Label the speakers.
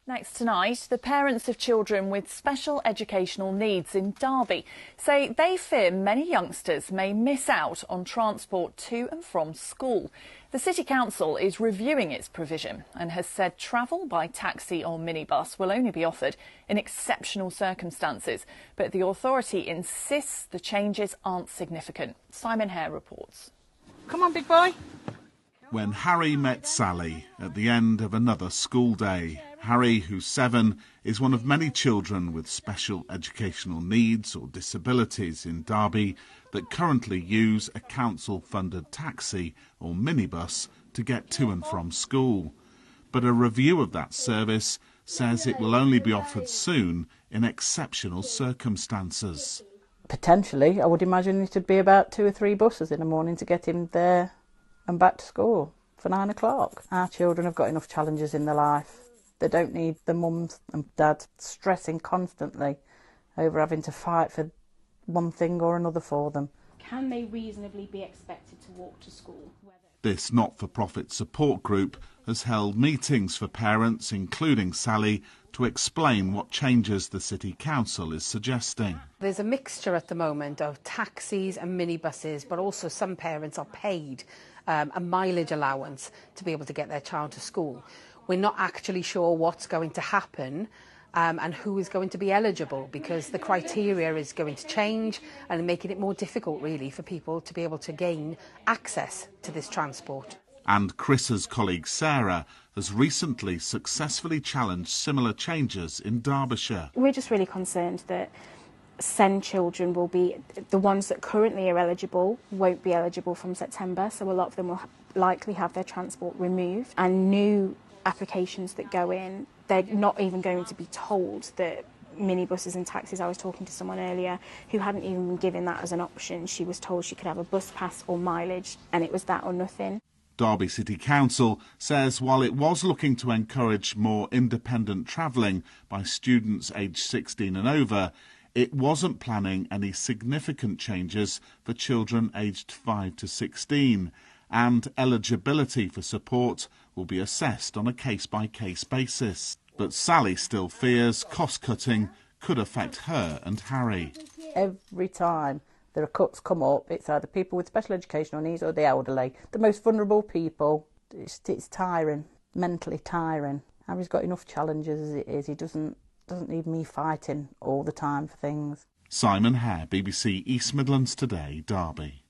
Speaker 1: Next tonight, the parents of children with special educational needs in Derby say they fear many youngsters may miss out on transport to and from school. The City Council is reviewing its provision and has said travel by taxi or minibus will only be offered in exceptional circumstances. But the authority insists the changes aren't significant. Simon Hare reports.
Speaker 2: Come on, big boy.
Speaker 3: When Harry met Sally at the end of another school day. Harry, who's 7, is one of many children with special educational needs or disabilities in Derby that currently use a council-funded taxi or minibus to get to and from school. But a review of that service says it will only be offered soon in exceptional circumstances.
Speaker 2: Potentially, I would imagine it would be about 2 or 3 buses in the morning to get him there and back to school for 9 o'clock. Our children have got enough challenges in their life. They don't need the mums and dads stressing constantly over having to fight for one thing or another for them.
Speaker 4: Can they reasonably be expected to walk to school?
Speaker 3: This not-for-profit support group has held meetings for parents, including Sally, to explain what changes the City Council is suggesting.
Speaker 5: There's a mixture at the moment of taxis and minibuses, but also some parents are paid a mileage allowance to be able to get their child to school. We're not actually sure what's going to happen and who is going to be eligible, because the criteria is going to change and making it more difficult really for people to be able to gain access to this transport.
Speaker 3: And Chrissa's colleague Sarah has recently successfully challenged similar changes in Derbyshire.
Speaker 4: We're just really concerned that SEND children will be, the ones that currently are eligible won't be eligible from September, so a lot of them will likely have their transport removed, and new applications that go in, they're not even going to be told that minibuses and taxis. I was talking to someone earlier who hadn't even been given that as an option. She was told she could have a bus pass or mileage, and it was that or nothing.
Speaker 3: Derby City Council says while it was looking to encourage more independent travelling by students aged 16 and over, it wasn't planning any significant changes for children aged 5 to 16, and eligibility for support will be assessed on a case-by-case basis. But Sally still fears cost-cutting could affect her and Harry.
Speaker 2: Every time there are cuts come up, it's either people with special educational needs or the elderly, the most vulnerable people. It's tiring, mentally tiring. Harry's got enough challenges as it is. He doesn't need me fighting all the time for things.
Speaker 3: Simon Hare, BBC East Midlands Today, Derby.